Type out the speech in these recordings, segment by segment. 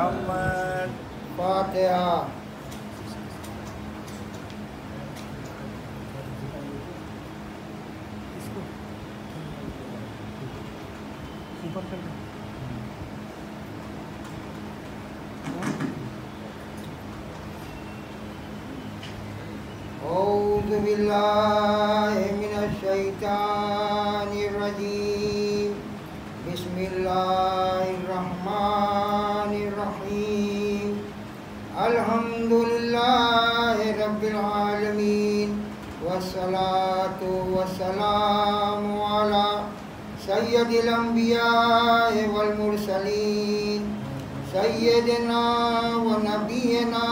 محمد. فاتحہ. اعوذ باللہ من الشیطان الرجیم. بسم اللہ الرحمن الرحیم. الحمد للہ رب العالمین والصلاة والسلام علی سید الانبیاء والمرسلین سیدنا و نبینا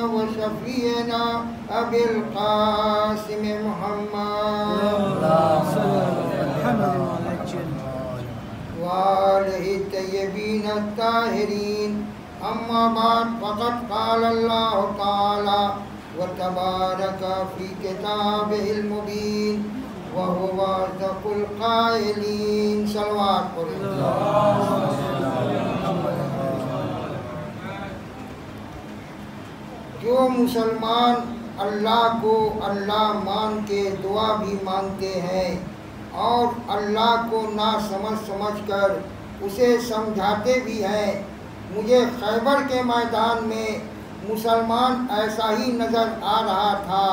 و شفیعنا ابی القاسم محمد وآلہ الطیبین الطاہرین. اما بعد فقد قال اللہ تعالی وتبارک فی کتابہ المبین وهو أصدق القائلين. صلوات پڑھیں. جو مسلمان اللہ کو اللہ مان کے دعا بھی مانگتے ہیں اور اللہ کو نہ سمجھ کر اسے سمجھاتے بھی ہیں، مجھے خیبر کے میدان میں مسلمان ایسا ہی نظر آ رہا تھا.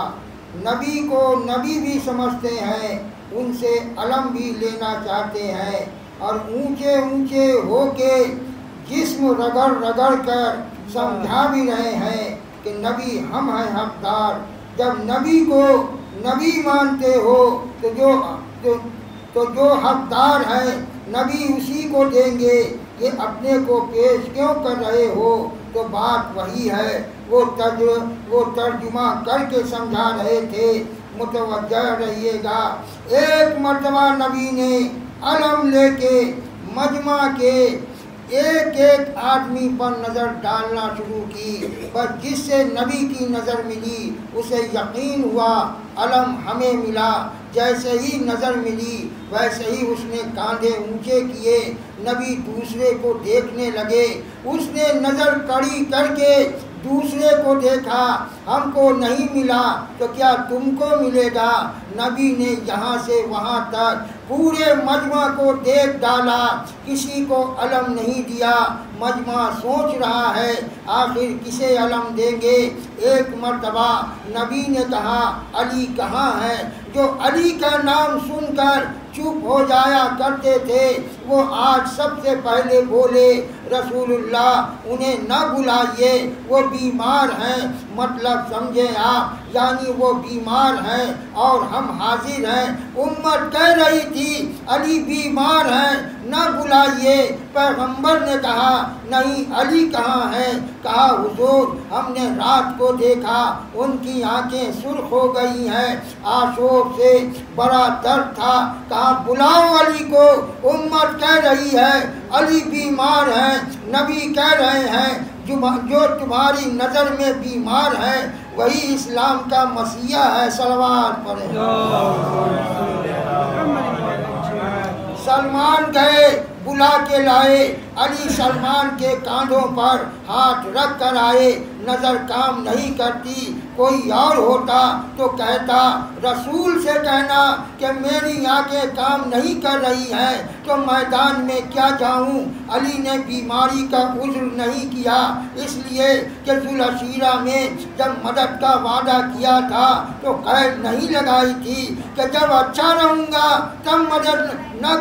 نبی کو نبی بھی سمجھتے ہیں، ان سے علم بھی لینا چاہتے ہیں اور اونچے اونچے ہو کے جسم رگڑ رگڑ کر سمجھا بھی رہے ہیں کہ نبی ہم ہیں حقدار. جب نبی کو نبی مانتے ہو تو جو حقدار ہے نبی اسی کو دیں گے. یہ اپنے کو پیش کیوں کر رہے ہو؟ تو بات وہی ہے. وہ ترجمہ کر کے سمجھا رہے تھے. متوجہ رہیے گا. ایک مرتبہ نبی نے علم لے کے مجمع کے ایک ایک آدمی پر نظر ڈالنا شروع کی. پر جس سے نبی کی نظر ملی اسے یقین ہوا علم ہمیں ملا. جیسے ہی نظر ملی ویسے ہی اس نے کاندھے اونچے کیے. نبی دوسرے کو دیکھنے لگے. اس نے نظر کڑی کر کے دوسرے کو دیکھا. ہم کو نہیں ملا تو کیا تم کو ملے گا؟ نبی نے یہاں سے وہاں تک پورے مجمع کو دیکھ ڈالا، کسی کو علم نہیں دیا. مجمع سوچ رہا ہے آخر کسے علم دیں گے. ایک مرتبہ نبی نے کہا علی کہاں ہے؟ جو علی کا نام سن کر چپ ہو جایا کرتے تھے وہ آج سب سے پہلے بولے رسول اللہ انہیں نہ بلائیے، وہ بیمار ہیں. مطلب سمجھیں آپ، یعنی وہ بیمار ہیں اور ہم حاضر ہیں. امت کہہ رہی تھی علی بیمار ہیں نہ بلائیے. پیغمبر نے کہا نہیں علی کہاں ہے؟ کہا حضور ہم نے رات کو دیکھا ان کی آنکھیں سرخ ہو گئی ہیں، آشوب سے بڑا درد تھا. کہا بلاؤ علی کو. امت کہہ رہی ہے علی بیمار ہیں. نبی کہہ رہے ہیں جو تمہاری نظر میں بیمار ہے وہی اسلام کا مسیح ہے. صلوات پڑھیں. سلمان گئے بلا کے لائے. علی سلمان کے کاندھوں پر ہاتھ رکھ کر آئے. نظر کام نہیں کرتی. کوئی اور ہوتا تو کہتا رسول سے کہنا کہ میری آنکھیں کام نہیں کر رہی ہیں تو میدان میں کیا جاؤں. علی نے بیماری کا عذر نہیں کیا اس لیے کہ ذوالعشیرہ میں جب مدد کا وعدہ کیا تھا تو قید نہیں لگائی تھی کہ جب اچھا رہوں گا تب مدد نہ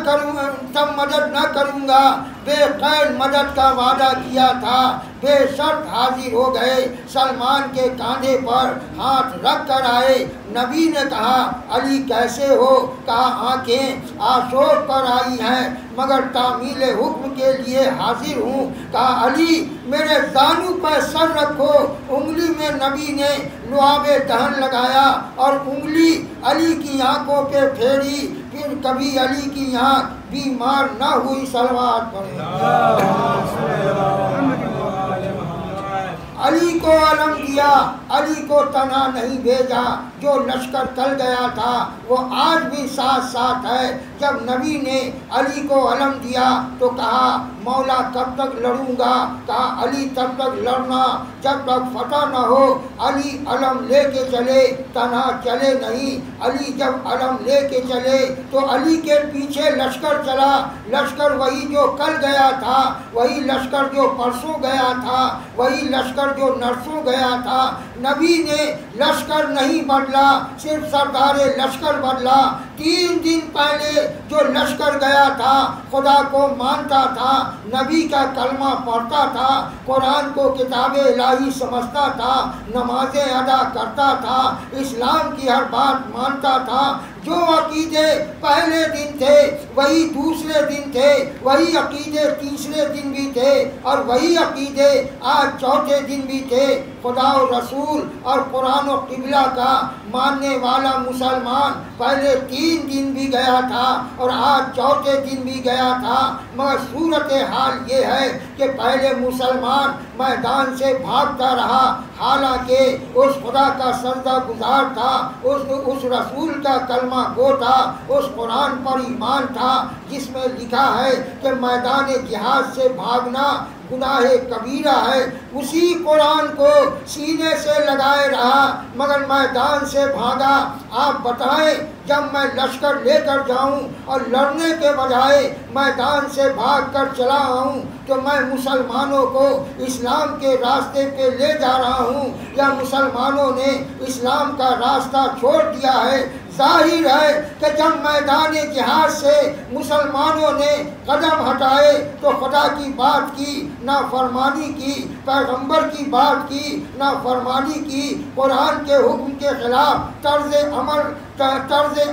کروں گا. بے قید مدد کا وعدہ کیا تھا. بے شرط حاضر ہو گئے. سلمان کے کاندھے پر ہاتھ رکھ کر آئے. نبی نے کہا علی کیسے ہو؟ کہا آنکھیں آشوب پر آئی ہیں مگر تعمیل حکم کے لیے حاضر ہوں. کہا علی میرے زانو پر سر رکھو. انگلی میں نبی نے لعاب دہن لگایا اور انگلی علی کی آنکھوں پہ پھیری. پھر کبھی علی کی آنکھ بیمار نہ ہوئی. صلوات پڑھیں. علی کو علم دیا. علی کو تنہا نہیں بھیجا. جو لشکر چل گیا تھا وہ آج بھی ساتھ ساتھ ہے. جب نبی نے علی کو علم دیا تو کہا مولا کب تک لڑوں گا؟ کہا علی تب تک لڑنا جب تک فتح نہ ہو۔ علی علم لے کے چلے، تنہا چلے نہیں۔ علی جب علم لے کے چلے تو علی کے پیچھے لشکر چلا۔ لشکر وہی جو کل گیا تھا، وہی لشکر جو پرسوں گیا تھا، وہی لشکر جو نرسوں گیا تھا۔ نبی نے لشکر نہیں بدلا، صرف سردار لشکر بدلا۔ 3 دن پہلے جو لشکر گیا تھا خدا کو مانتا تھا، نبی کا کلمہ پڑھتا تھا، قرآن کو کتاب الہی سمجھتا تھا، نمازیں ادا کرتا تھا، اسلام کی ہر بات مانتا تھا۔ جو عقیدے پہلے دن تھے وہی دوسرے دن تھے، وہی عقیدے تیسرے دن بھی تھے، اور وہی عقیدے آج چوتھے دن بھی تھے۔ خدا و رسول اور قرآن و قبلہ کا ماننے والا مسلمان پہلے 3 دن بھی گیا تھا اور آج چوتھے دن بھی گیا تھا، مگر صورتحال یہ ہے کہ پہلے مسلمان میدان سے بھاگتا رہا، حالانکہ اس خدا کا سجدہ گزار تھا، اس رسول کا کلمہ گو تھا، اس قرآن پر ایمان تھا جس میں لکھا ہے کہ میدان جہاد سے بھاگنا گناہ کبیرہ ہے۔ اسی قرآن کو سینے سے لگائے رہا مگر میدان سے بھاگا۔ آپ بتائیں، جب میں لشکر لے کر جاؤں اور لڑنے کے بجائے میدان سے بھاگ کر چلا آؤں تو میں مسلمانوں کو اسلام کے راستے پہ لے جا رہا ہوں یا مسلمانوں نے اسلام کا راستہ چھوڑ دیا ہے؟ ظاہر ہے کہ جب میدان جہاد سے مسلمانوں نے قدم ہٹائے تو خدا کی بات کی، نافرمانی کی، پیغمبر کی بات کی نافرمانی کی، قرآن کے حکم کے خلاف طرز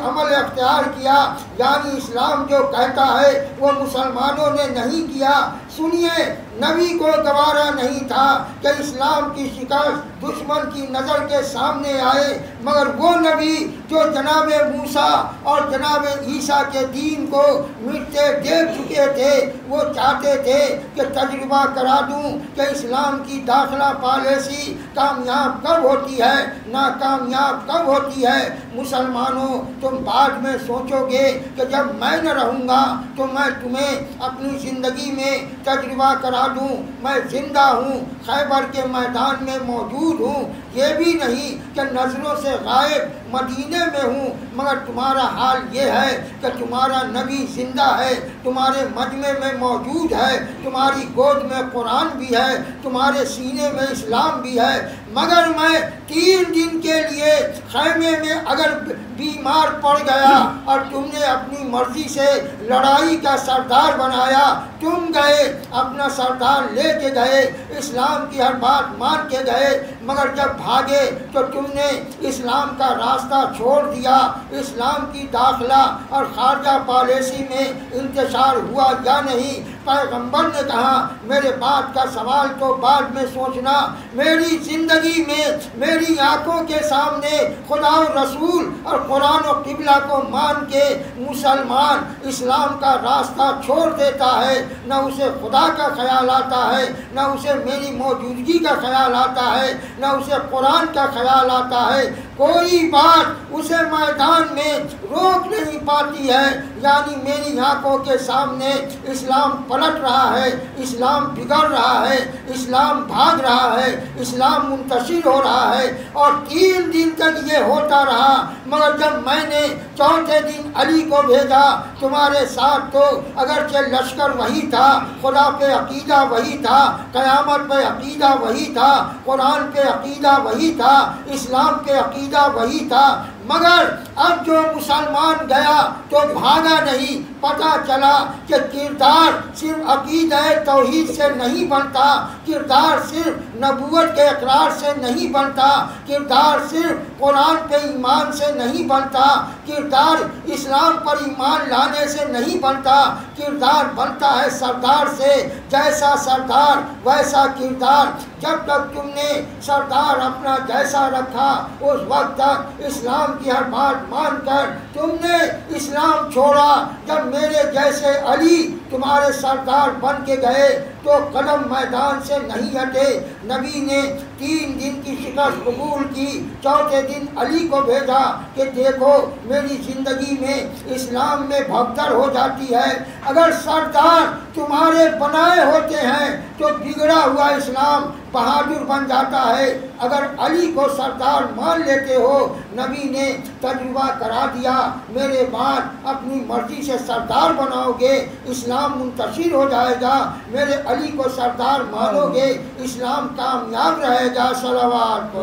عمل اختیار کیا، یعنی اسلام جو کہتا ہے وہ مسلمانوں نے نہیں کیا۔ سنیے، نبی کو گوارا نہیں تھا کہ اسلام کی شکست دشمن کی نظر کے سامنے آئے، مگر وہ نبی جو جناب موسیٰ اور جناب عیسیٰ کے دین کو مٹتے دیکھ چکے تھے، وہ چاہتے تھے کہ تجربہ کرا دوں کہ اسلام کی داخلہ پالیسی کامیاب کب ہوتی ہے، ناکامیاب کب ہوتی ہے۔ مسلمانوں، تم بعد میں سوچو گے کہ جب میں نہ رہوں گا تو میں تمہیں اپنی زندگی میں تجربہ کرا دوں، میں زندہ ہوں، خیبر کے میدان میں موجود ہوں، یہ بھی نہیں کہ نظروں سے غائب مدینے میں ہوں، مگر تمہارا حال یہ ہے کہ تمہارا نبی زندہ ہے، تمہارے مجمع میں موجود ہے، تمہاری گود میں قرآن بھی ہے، تمہارے سینے میں اسلام بھی ہے، مگر میں 3 دن کے لیے خیمے میں اگر بیمار پڑ گیا اور تم نے اپنی مرضی سے لڑائی کا سردار بنایا، تم گئے اپنا سردار لے کے گئے، اسلام کی ہر بات مان کے گئے، مگر جب بھاگے تو تم نے اسلام کا راستہ چھوڑ دیا۔ اسلام کی داخلہ اور خارجہ پالیسی میں انتشار ہوا یا نہیں؟ پیغمبر نے کہا میرے بات کا سوال تو بعد میں سوچنا، میری زندگی میں میری آنکھوں کے سامنے خدا و رسول اور قرآن و قبلہ کو مان کے مسلمان اسلام کا راستہ چھوڑ دیتا ہے، نہ اسے خدا کا خیال آتا ہے، نہ اسے میری موجودگی کا خیال آتا ہے، نہ اسے قرآن کا خیال آتا ہے، کوئی بات اسے میدان میں روک نہیں پاتی ہے، یعنی میری آنکھوں کے سامنے اسلام پلٹ رہا ہے، اسلام بگڑ رہا ہے، اسلام بھاگ رہا ہے، اسلام منتشر ہو رہا ہے، اور 3 دن تک یہ ہوتا رہا، مگر جب میں نے چوتھے دن علی کو بھیجا، تمہارے ساتھ تو اگرچہ لشکر وہی تھا، خدا پہ عقیدہ وہی تھا، قیامت پہ عقیدہ وہی تھا، قرآن پہ عقیدہ وہی تھا، اسلام پہ عقیدہ وہی تھا، مگر اب جو مسلمان گیا تو بھاگا نہیں۔ پتہ چلا کہ کردار صرف عقیدہ توحید سے نہیں بنتا، کردار صرف نبوت کے اقرار سے نہیں بنتا، کردار صرف قرآن پہ ایمان سے نہیں بنتا، کردار اسلام پر ایمان لانے سے نہیں بنتا، کردار بنتا ہے سردار سے، جیسا سردار ویسا کردار۔ جب تک تم نے سردار اپنا جیسا رکھا، اس وقت تک اسلام کی ہر بات مان کر تم نے اسلام چھوڑا۔ جب میرے جیسے علی تمہارے سردار بن کے گئے تو قدم میدان سے نہیں ہٹے۔ نبی نے 3 دن کی شکست قبول کی، چوتھے دن علی کو بھیجا کہ دیکھو میری زندگی میں اسلام میں بھگدڑ ہو جاتی ہے، اگر سردار تمہارے بنائے ہوتے ہیں تو بگڑا ہوا اسلام بہادر بن جاتا ہے، اگر علی کو سردار مان لیتے ہو۔ نبی نے تجربہ کرا دیا، میرے بعد اپنی مرضی سے سردار بناؤ گے اسلام منتشر ہو جائے گا، میرے علی کو سردار مانو گے اسلام کامیاب رہے گا۔ صلوات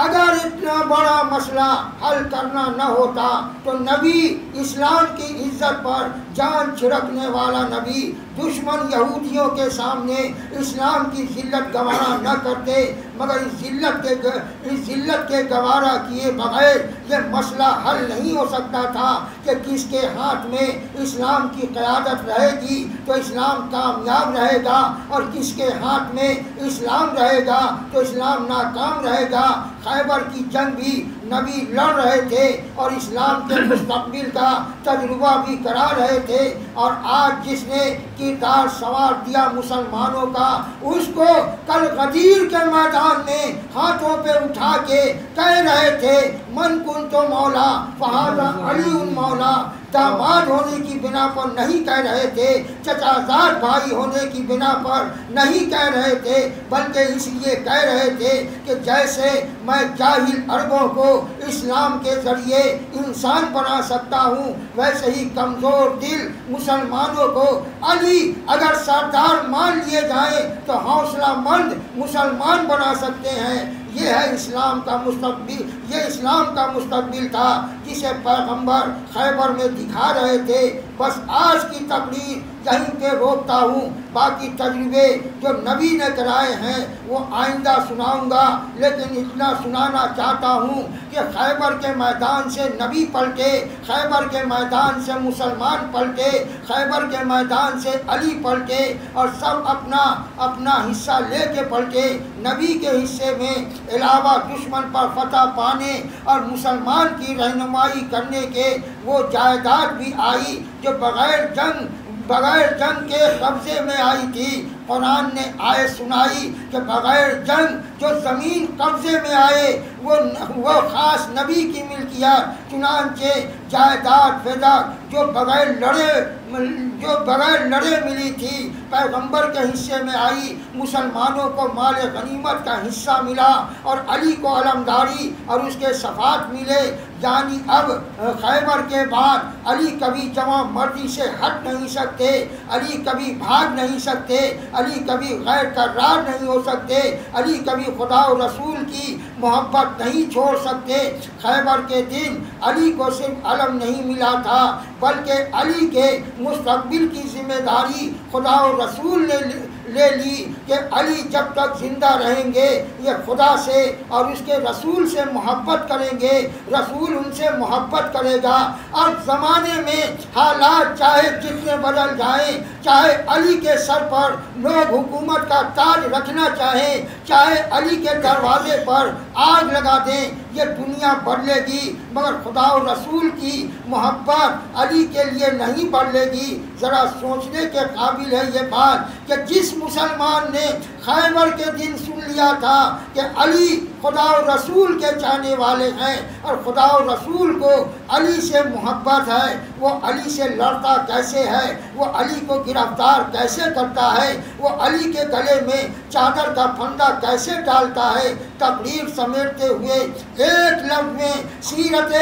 اگر اتنا بڑا مسئلہ حل کرنا نہ ہوتا تو نبی اسلام کی عزت پر جان چھڑکنے والا نبی دشمن یہودیوں کے سامنے اسلام کی ذلت گوارا نہ کرتے، مگر اس ذلت کے گوارا کیے بغیر یہ مسئلہ حل نہیں ہو سکتا تھا کہ کس کے ہاتھ میں اسلام کی قیادت رہے گی تو اسلام کامیاب رہے گا، اور کس کے ہاتھ میں اسلام رہے گا تو اسلام ناکام رہے گا۔ خیبر کی جنگ بھی نبی لڑ رہے تھے اور اسلام کے مستقبل کا تجربہ بھی کرا رہے تھے، اور آج جس نے کردار سنوار دیا مسلمانوں کا، اس کو کل غدیر کے میدان میں ہاتھوں پہ اٹھا کے کہہ رہے تھے من کنت مولا فہذا علی مولا۔ داماد ہونے کی بنا پر نہیں کہہ رہے تھے، چچا زاد بھائی ہونے کی بنا پر نہیں کہہ رہے تھے، بلکہ اس لیے کہہ رہے تھے کہ جیسے میں جاہل عربوں کو اسلام کے ذریعے انسان بنا سکتا ہوں، ویسے ہی کمزور دل مسلمانوں کو علی اگر سردار مان لیے جائیں تو حوصلہ مند مسلمان بنا سکتے ہیں۔ یہ ہے اسلام کا مستقبل، یہ اسلام کا مستقبل تھا جسے پیغمبر خیبر میں دکھا رہے تھے۔ بس آج کی تقریر یہیں پہ روکتا ہوں، باقی تجربے جو نبی نے کرائے ہیں وہ آئندہ سناؤں گا، لیکن اتنا سنانا چاہتا ہوں کہ خیبر کے میدان سے نبی پلٹے، خیبر کے میدان سے مسلمان پلٹے، خیبر کے میدان سے علی پلٹے، اور سب اپنا اپنا حصہ لے کے پلٹے۔ نبی کے حصے میں علاوہ دشمن پر فتح پانے اور مسلمان کی رہنمائی کرنے کے وہ جائیداد بھی آئی جو بغیر جنگ کے قبضے میں آئی تھی۔ قرآن نے آیت سنائی کہ بغیر جنگ جو زمین قبضے میں آئے وہ خاص نبی کی ملکیت، چنانچہ جائیداد فضا جو بغیر لڑے ملی تھی پیغمبر کے حصے میں آئی، مسلمانوں کو مال غنیمت کا حصہ ملا اور علی کو علمداری اور اس کے صفات ملے۔ یعنی اب خیبر کے بعد علی کبھی جمع مرضی سے ہٹ نہیں سکتے، علی کبھی بھاگ نہیں سکتے، علی کبھی غیر قرار نہیں ہو سکتے، علی کبھی خدا و رسول کی محبت نہیں چھوڑ سکتے۔ خیبر کے دن علی کو صرف علم نہیں ملا تھا بلکہ علی کے مستقبل کی ذمہ داری خدا و رسول نے لے لی کہ علی جب تک زندہ رہیں گے یہ خدا سے اور اس کے رسول سے محبت کریں گے، رسول ان سے محبت کرے گا۔ اور زمانے میں حالات چاہے جتنے بدل جائیں، چاہے علی کے سر پر لوگ حکومت کا تاج رکھنا چاہیں، چاہے علی کے دروازے پر آگ لگا دیں، یہ دنیا بدلے گی مگر خدا و رسول کی محبت علی کے لیے نہیں بدلے گی۔ ذرا سوچنے کے قابل ہے یہ بات کہ جس مسلمان نے خیبر کے دن سن لیا تھا کہ علی خدا و رسول کے چاہنے والے ہیں اور خدا و رسول کو علی سے محبت ہے، وہ علی سے لڑتا کیسے ہے، وہ علی کو گرفتار کیسے کرتا ہے، وہ علی کے گلے میں چادر کا پھندا کیسے ڈالتا ہے۔ تقریر سمیٹتے ہوئے ایک لفظ میں سیرت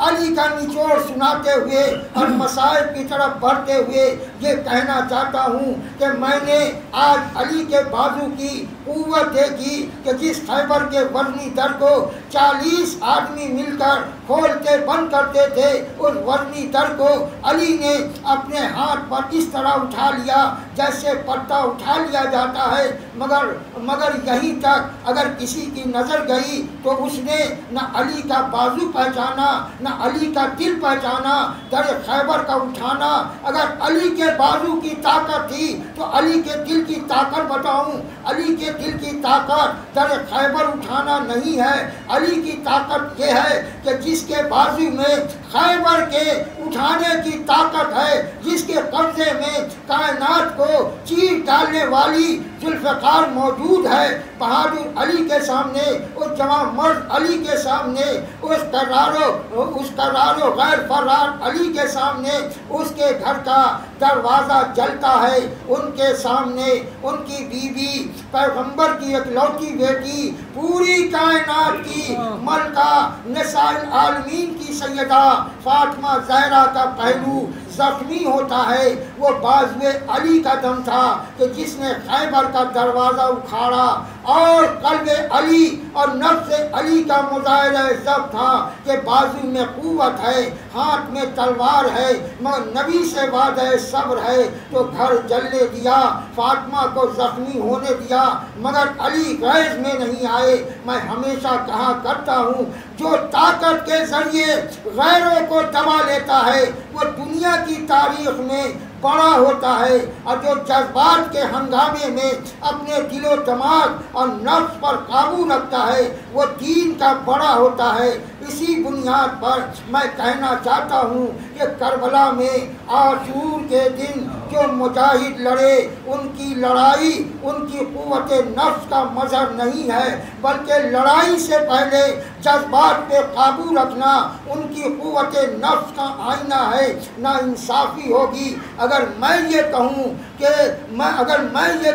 علی کا نچوڑ سناتے ہوئے اور مسائل کی طرف بڑھتے ہوئے یہ کہنا چاہتا ہوں کہ میں نے آج علی کے بازو کی قوت دیکھی کہ جس خیبر کے وزنی در کو 40 آدمی مل کر کھولتے بند کرتے تھے، اس وزنی در کو علی نے اپنے ہاتھ پر اس طرح اٹھا لیا جیسے پتہ اٹھا لیا جاتا ہے، مگر یہیں تک اگر کسی کی نظر گئی تو اس نے نہ علی کا بازو پہچانا نہ علی کا دل پہچانا۔ در خیبر کا اٹھانا اگر علی کے بازو کی طاقت تھی تو علی کے دل کی طاقت بتاؤں، علی کے دل کی طاقت در خیبر اٹھانا نہیں ہے، علی کی طاقت یہ ہے کہ جس کے بازو میں خیبر کے اٹھانے کی طاقت ہے، جس کے قبضے میں کائنات کو چیر ڈالنے والی ذوالفقار موجود ہے، بہادر علی کے سامنے، اس جوان مرد علی کے سامنے، اس قرار و غیر فرار علی کے سامنے، اس کے گھر کا دروازہ جلتا ہے، ان کے سامنے ان کی بیوی، پیغمبر کی اکلوتی بیٹی، پوری کائنات کی ملکہ، نساء العالمین کی سیدہ فاطمہ زہرا کا پہلو زخمی ہوتا ہے۔ وہ بازو علی کا دم تھا کہ جس نے خیبر کا دروازہ اکھاڑا، اور قلب علی اور نفس علی کا مظاہرہ ضبط تھا کہ بازو میں قوت ہے، ہاتھ میں تلوار ہے، مگر نبی سے وعدہ صبر ہے، تو گھر جلنے دیا، فاطمہ کو زخمی ہونے دیا، مگر علی غیظ میں نہیں آئے۔ میں ہمیشہ کہا کرتا ہوں، جو طاقت کے ذریعے غیروں کو دبا لیتا ہے وہ دنیا کی تاریخ میں بڑا ہوتا ہے، اور جو جذبات کے ہنگامے میں اپنے دل و دماغ اور نفس پر قابو رکھتا ہے وہ دین کا بڑا ہوتا ہے۔ اسی بنیاد پر میں کہنا چاہتا ہوں کہ کربلا میں عاشور کے دن جو مجاہد لڑے، ان کی لڑائی ان کی قوت نفس کا مظہر نہیں ہے، بلکہ لڑائی سے پہلے جذبات پہ قابو رکھنا ان کی قوت نفس کا آئینہ ہے۔ نا انصافی ہوگی اگر میں یہ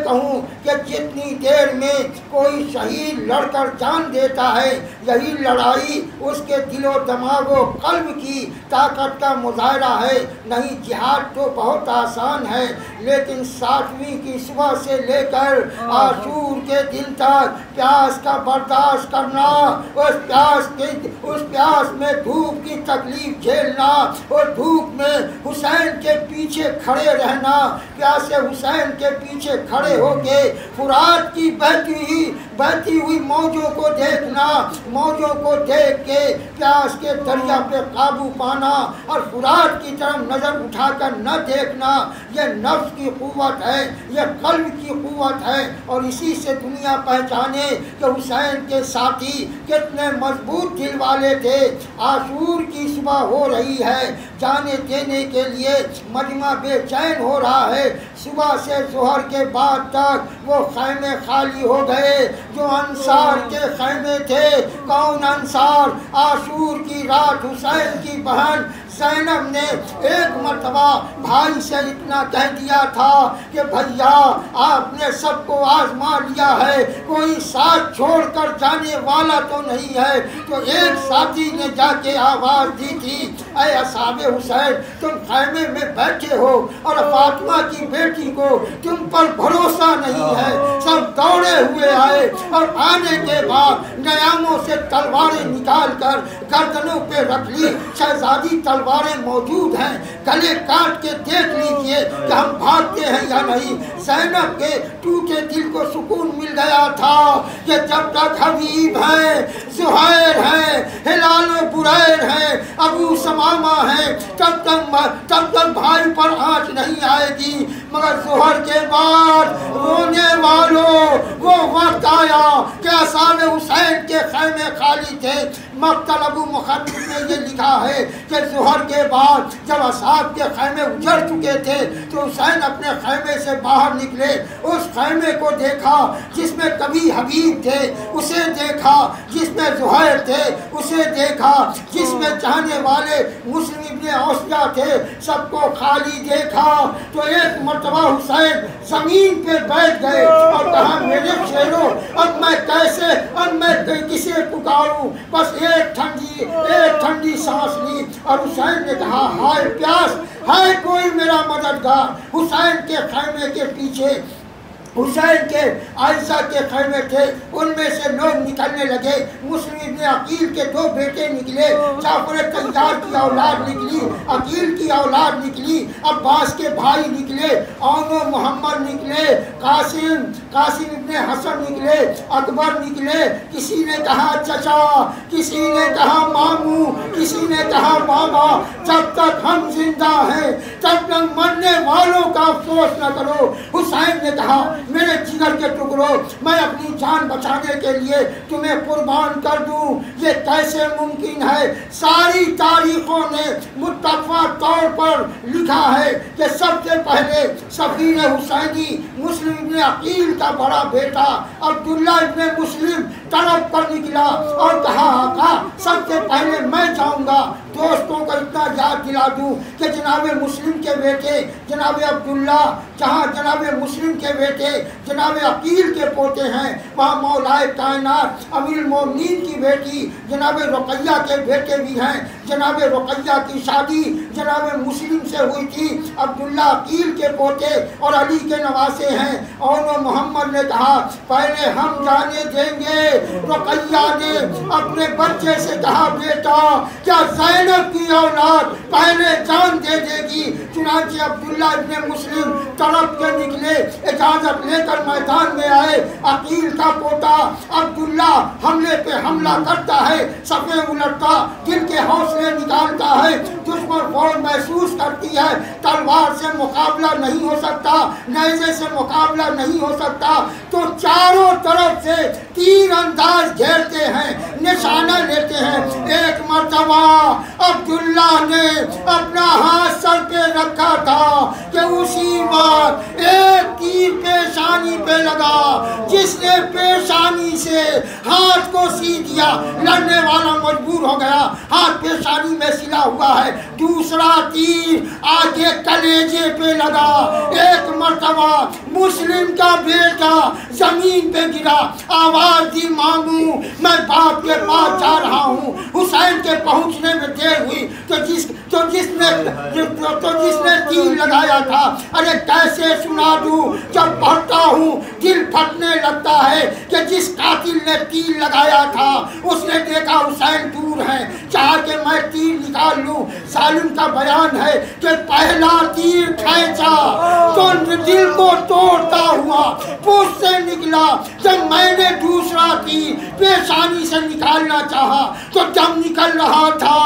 کہوں کہ جتنی دیر میں کوئی شہید لڑ کر جان دیتا ہے، یہی لڑائی اس کے دل و دماغ و قلب کی طاقت کا مظاہرہ ہے۔ نہیں، جہاد تو بہت آسان ہے، لیکن 7ویں کی صبح سے لے کر عاشور کے دن تک پیاس کا برداشت کرنا، اس پیاس میں دھوپ کی تکلیف جھیلنا، اور دھوپ میں حسین کے پیچھے کھڑے رہنا، پیاسے حسین کے پیچھے کھڑے ہو کے فرات کی بہتی ہوئی موجوں کو دیکھنا، موجوں کو دیکھ کے پیاس کے دریا پہ قابو پانا، اور فرات کی طرف نظر اٹھا کر نہ دیکھنا، یہ نفس کی قوت ہے، یہ قلب کی قوت ہے۔ اور اسی سے دنیا پہچانے کہ حسین کے ساتھی کتنے مضبوط دل والے تھے۔ عاشور کی صبح ہو رہی ہے، جانے دینے کے لیے مجمع بے چین ہو رہا ہے، صبح سے ظہر کے بعد تک وہ خیمے خالی ہو گئے جو انصار کے خیمے تھے۔ کون انصار؟ عاشور کی رات حسین کی بہن زینب نے ایک مرتبہ بھائی سے اتنا کہہ دیا تھا کہ بھیا آپ نے سب کو آزما لیا ہے، کوئی ساتھ چھوڑ کر جانے والا تو نہیں ہے، تو ایک ساتھی نے جا کے آواز دی تھی، اے اصحاب حسین تم خیمے میں بیٹھے ہو اور فاطمہ کی بیٹی کو تم پر بھروسہ نہیں ہے۔ سب دوڑے ہوئے آئے، اور آنے کے بعد نیاموں سے تلواریں نکال کر گردنوں پہ رکھ لی۔ شہزادی تلواریں موجود ہیں، گلے کاٹ کے دیکھ لیجئے کہ ہم بھاگتے ہیں یا نہیں۔ زینب کے ٹوٹے دل کو سکون مل گیا تھا کہ جب تک حبیب ہیں، زہیر ہیں، ہلال و بریر ہیں، ابو سمامہ ہیں، تب تک بھائی پر آنچ نہیں آئے گی۔ مگر ظہر کے بعد رونے والوں وہ وقت آیا کہ اصحاب حسین کے خیمے خالی تھے۔ مقتل ابو مخدر نے یہ لکھا ہے کہ ظہر کے بعد جب اصحاب کے خیمے اجڑ چکے تھے تو حسین اپنے خیمے سے باہر نکلے، اس خیمے کو دیکھا جس میں کبھی حبیب تھے، اسے دیکھا جس میں زہیر تھے، اسے دیکھا جس میں چاہنے والے مسلم ابن اوسیہ تھے، سب کو خالی دیکھا تو ایک مرتبہ حسین زمین پہ بیٹھ گئے اور کہا میرے شیروں اب میں کسے پکاروں؟ بس ایک ٹھنڈی سانس لی، اور حسین نے کہا ہائے پیاس، ہائے کوئی میرا مددگار۔ حسین کے خیمے کے پیچھے حسین کے عائشہ کے خیمے تھے، ان میں سے لوگ نکلنے لگے۔ مسلم ابن عقیل کے 2 بیٹے نکلے، جعفر طیار کی اولاد نکلی، عقیل کی اولاد نکلی، عباس کے بھائی نکلے، نکلے، اون محمد نکلے، قاسم ابن حسن نکلے، اکبر نکلے، کسی نے کہا چچا، کسی نے کہا ماموں، کسی نے کہا بابا، جب تک ہم زندہ ہیں تب تک مرنے والوں کا افسوس نہ کرو۔ حسین نے کہا میرے جگر کے ٹکڑوں، میں اپنی جان بچانے کے لیے تمہیں قربان کر دوں، یہ کیسے ممکن ہے؟ ساری تاریخوں نے متفقہ طور پر لکھا ہے کہ سب سے پہلے صفیر حسینی مسلم ابن عقیل کا بڑا بیٹا عبداللہ ابن مسلم طلب پر نکلا اور کہا آقا سب سے پہلے میں جاؤں گا۔ دوستوں کو اتنا یاد دلا دوں کہ جناب مسلم کے بیٹے جناب عبداللہ، جہاں جناب مسلم کے بیٹے جناب عقیل کے پوتے ہیں، وہاں مولائے کائنات امیر المومنین کی بیٹی جناب رقیہ کے بیٹے بھی ہیں۔ جناب رقیہ کی شادی جناب مسلم سے ہوئی تھی، عبداللہ عقیل کے پوتے اور علی کے نواسے ہیں۔ اور محمد نے کہا پہلے ہم جانے دیں گے۔ رقیہ نے اپنے بچے سے کہا بیٹا کیا زینب کی اولاد پہلے جان دے دے گی؟ چنانچہ عبداللہ ابن مسلم طلب کے نکلے، اجازت لے کر میدان میں آئے۔ عقیل کا پوتا عبداللہ حملے پہ حملہ کرتا ہے، صفیں الٹتا، دل کے حوصلے نکالتا ہے، دشمن فوج محسوس کرتی ہے تلوار سے مقابلہ نہیں ہو سکتا، نیزے سے مقابلہ نہیں ہو سکتا، تو چاروں طرف سے تیر انداز گھیرتے ہیں، نشانہ لیتے ہیں۔ ایک مرتبہ عبداللہ نے اپنا ہاتھ سر پہ رکھا تھا کہ اسی وقت ایک تیر پیشانی پہ لگا، جس نے پیشانی سے ہاتھ کو سی دیا، لڑنے والا مجبور ہو گیا، ہاتھ پیشانی میں سلا ہوا ہے۔ دوسرا تیر آگے کلیجے پہ لگا۔ ایک مرتبہ مسلم کا بیٹا زمین پہ گرا، آواز دی ماموں میں باپ کے پاس جا رہا ہوں۔ حسین کے پہنچنے میں دیر ہوئی تو جس نے تیر لگایا تھا، ارے کیسے سنا دوں، جب پڑھتا ہوں دل پھٹنے لگتا ہے کہ جس قاتل نے تیر لگایا تھا اس نے دیکھا حسین دور ہیں، چاہ کہ میں تیر نکال لوں۔ ظالم کا بیان ہے کہ پہلا تیر کھینچا تو دل کو توڑتا ہوا پوچھ سے نکلا، جب میں نے دوسرا تیر پیشانی سے نکالنا چاہا تو دم نکل رہا تھا،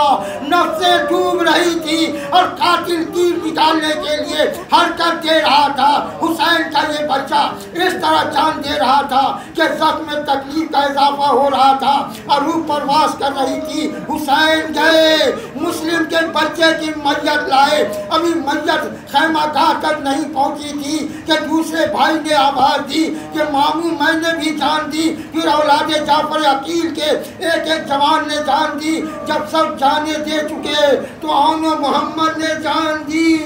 نفسیں ڈوب رہی تھی اور قاتل تیر نکالنے کے لیے حرکت دے رہا تھا۔ حسین کا یہ بچہ اس طرح جان دے رہا تھا کہ زخم میں تکلیف کا اضافہ ہو رہا تھا اور روح پرواز کر رہی تھی۔ حسین گئے، مسلم کے بچے کی میت لائے، ابھی میت خیمہ گاہ تک نہیں پہنچی تھی کہ دوسرے بھائی نے آواز دی کہ ماموں میں نے بھی جان دی۔ پھر اولاد جعفر عقیل کے ایک ایک جوان نے جان دی۔ جب سب جانے دے چکے تو اون محمد نے جان دی۔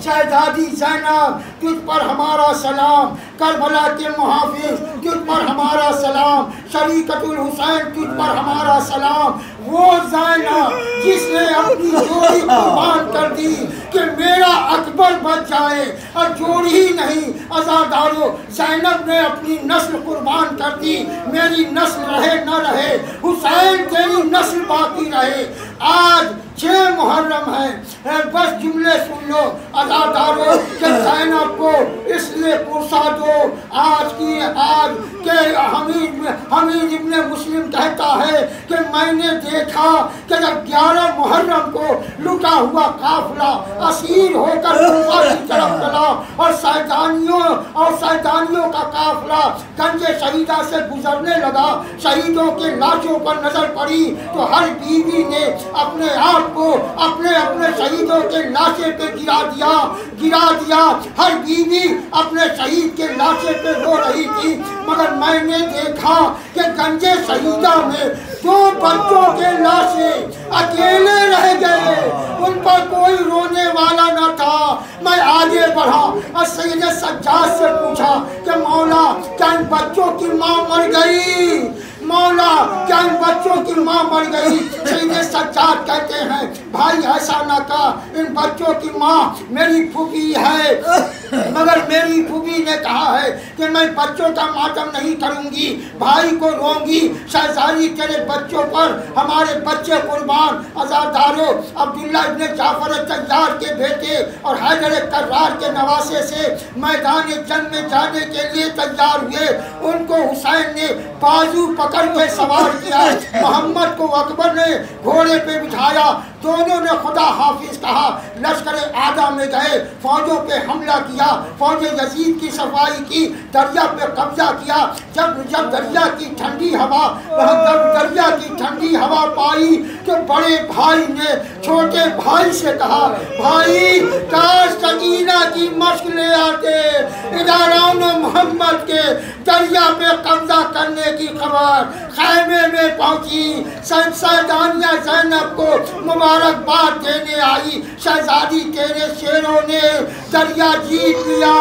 شہزادی زینب تجھ پر ہمارا سلام، کربلا کے محافظ تجھ پر ہمارا سلام، شریکت الحسین تجھ پر ہمارا سلام۔ وہ زینب جس نے اپنی جوڑی قربان کر دی کہ میرا اکبر بچ جائے، اور جوڑی ہی نہیں عزادارو، زینب نے اپنی نسل قربان کر دی، میری نسل رہے نہ رہے، حسین تیری نسل باقی رہے۔ آج 6 محرم ہے، بس جملے سن لو عزادارو کہ زینب کو اس لیے پرسا دو آج کہ حمید ابن مسلم کہتا ہے کہ میں نے دیکھا کہ جب 11 محرم کو لٹا ہوا قافلہ اسیر ہو کر کوفہ کی طرف چلا اور سیدانیوں کا قافلہ گنج شہیدہ سے گزرنے لگا، شہیدوں کے لاشوں پر نظر پڑی تو ہر بیوی نے اپنے آپ کو اپنے شہیدوں کے لاشے پہ گرا دیا، ہر بیوی اپنے شہید کے لاشے پہ رو رہی تھی۔ مگر میں نے دیکھا کہ گنج شہیدہ میں 2 بچوں کے لاشیں اکیلے رہ گئے، ان پر کوئی رونے والا نہ تھا۔ میں آگے بڑھا اور سید سجاد سے پوچھا کہ مولا کیا ان بچوں کی ماں مر گئی؟ مولا کیا ان بچوں کی ماں مر گئی؟ سید سجاد کہتے ہیں بھائی ایسا نہ کہا، ان بچوں کی ماں میری پھوپھی ہے، مگر میری پھوپھی نے نے کہا ہے کہ میں بچوں کا ماتم نہیں کروں گی، بھائی کو روں گی، شہزادی تیرے بچوں پر ہمارے بچے قربان، عزادارو عبداللہ ابن جعفر طیار کے بیٹے اور حیدر کرار کے نواسے سے میدان جنگ میں جانے کے لیے تیار ہوئے، ان کو حسین نے بازو پکڑ کے سوار کیا، محمد کو اکبر نے گھوڑے پہ بٹھایا، دونوں نے خدا حافظ کہا، لشکر آدھا میں گئے، فوجوں پہ حملہ کیا، فوج یزید کی صفائی کی، دریا پہ قبضہ کیا، جب دریا کی ٹھنڈی ہوا دریا کی ٹھنڈی ہوا پائی تو بڑے بھائی نے چھوٹے بھائی سے کہا، بھائی کاش سکینہ کی مشق لے آتے، اداران محمد کے دریا پہ قبضہ کرنے کی خبر خیمے میں پہنچی، سیدانیہ زینب کو مبارکباد دینے آئی، شہزادی تیرے شیروں نے دریا جیت لیا،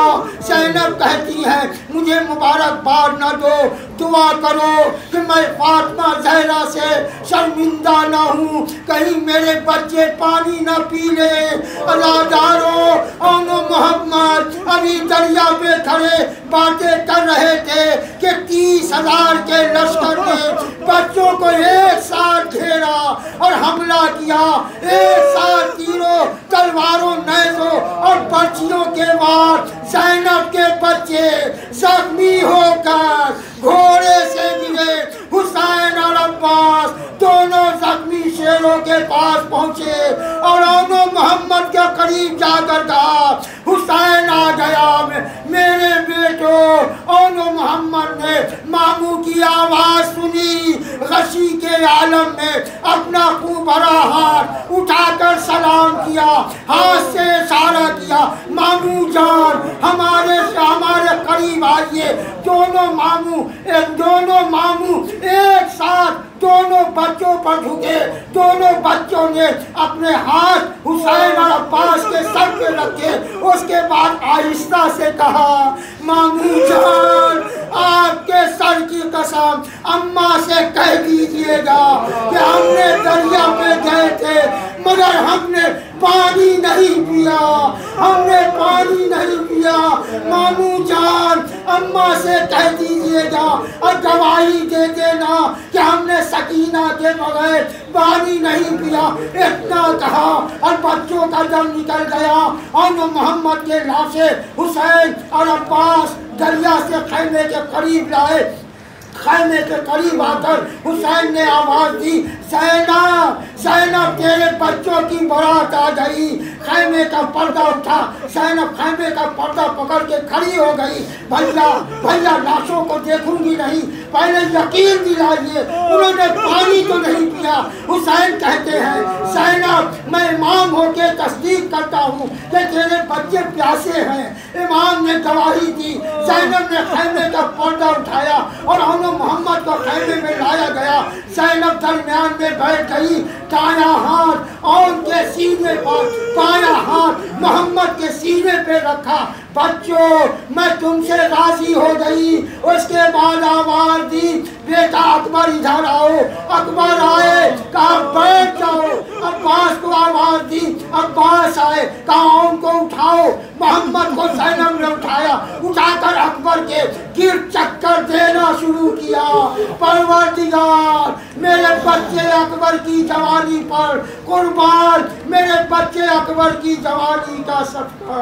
زینب کہتی ہے مجھے مبارکباد نہ دو، دعا کرو کہ میں فاطمہ زہرا سے شرمندہ نہ ہوں، کہیں میرے بچے پانی نہ پی لے، عزادارو اونو محمد ابھی دریا پہ کھڑے باتیں کر رہے تھے کہ 30,000 کے لشکر نے بچوں کو ایک ساتھ گھیرا اور حملہ کیا، ایک ساتھ تیروں تلواروں نیزوں اور برچیوں کے وار، زینب کے بچے زخمی ہو کر گھوڑے سے گرے، حسین اور عباس دونوں زخمی شیروں کے پاس پہنچے اور اونو محمد کے قریب جا کر کہا، حسین آ گیا، میرے بیٹو۔ اونو محمد نے ماموں کی آواز سنی، غشی کے عالم میں اپنا خوب بھرا ہاتھ اٹھا کر سلام کیا، ہاتھ سے اشارہ کیا، ماموں جان ہمارے قریب آئیے۔ دونوں ماموں ایک ساتھ دونوں بچوں پر جھکے، دونوں بچوں نے اپنے ہاتھ حسین اور عباس کے سر پہ رکھے، اس کے بعد آہستہ سے کہا، ماموں جان آپ کے سر کی قسم اماں سے کہہ دیجئے گا کہ ہم نے دریا پہ گئے تھے مگر ہم نے پانی نہیں پیا، ہم نے پانی نہیں پیا، ماموں جان اماں سے کہہ دیجئے گا اور گواہی دے دینا کہ ہم نے سکینہ کے بغیر پانی نہیں پیا۔ اتنا کہا اور بچوں کا دم نکل گیا، اور محمد کے لاشیں حسین اور عباس دریا سے خیمے کے قریب لائے۔ خیمے کے قریب آ کر حسین نے آواز دی، زینب تیرے بچوں کی بارات آ گئی۔ خیمے کا پردہ اٹھا، زینب خیمے کا پردہ پکڑ کے کھڑی ہو گئی، بھیا لاشوں کو دیکھوں گی نہیں، پہلے یقین دلائیے انہوں نے پانی تو نہیں پیا۔ حسین کہتے ہیں، زینب میں امام ہو کے تصدیق کرتا ہوں کہ تیرے بچے پیاسے ہیں۔ امام نے گواہی دی، زینب نے خیمے کا پردہ اٹھایا اور محمد کو خیمے میں لایا گیا۔ زینب درمیان میں بیٹھ گئی، دایاں ہاتھ اون کے سینے پر، بایاں ہاتھ محمد کے سینے پہ رکھا۔ بچوں میں تم سے راضی ہو گئی۔ اس کے بعد آواز دی، بیٹا اکبر ادھر آؤ۔ اکبر آئے، کہا بیٹھ جاؤ۔ عباس کو آواز دی، عباس آئے، کہا ان کو اٹھاؤ۔ محمد کو زینب نے اٹھایا، اٹھا کر اکبر کے گرد چکر دینا شروع کیا۔ پروردگار میرے بچے اکبر کی جوانی پر قربان، میرے بچے اکبر کی جوانی کا صدقہ۔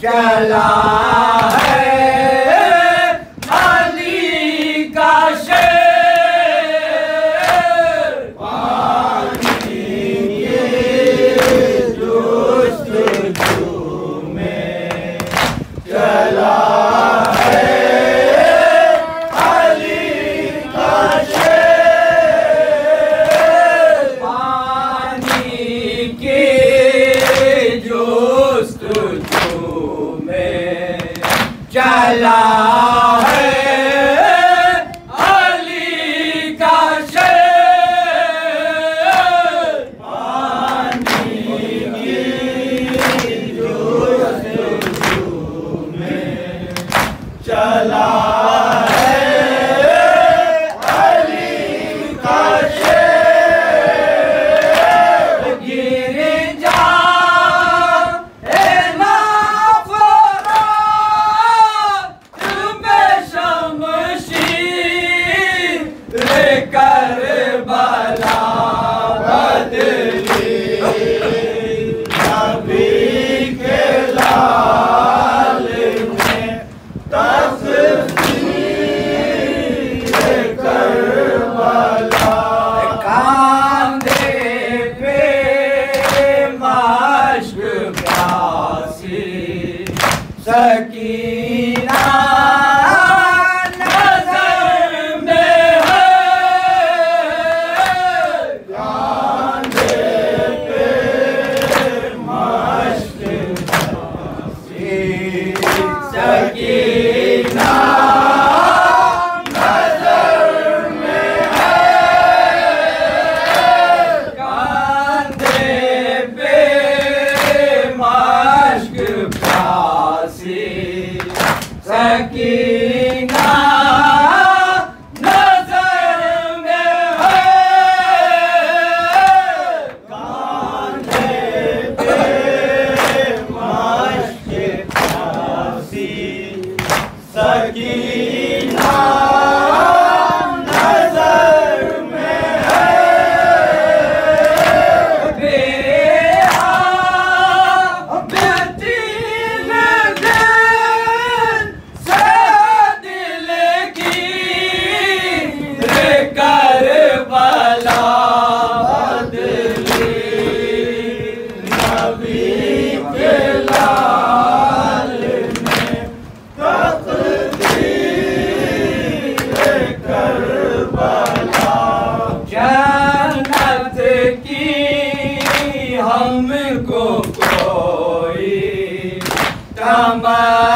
چلا ہے علی کا شیر کربلا بدلی نبی کے لال نے تصویر کربلا کاندھے پہ مشک پیاسی سکینہ سکینہ نظر میں ہے کاندھے پہ مشک پیاسی سکینہ نظر میں ہے بے جنت کی ہم کو کوئی تمنا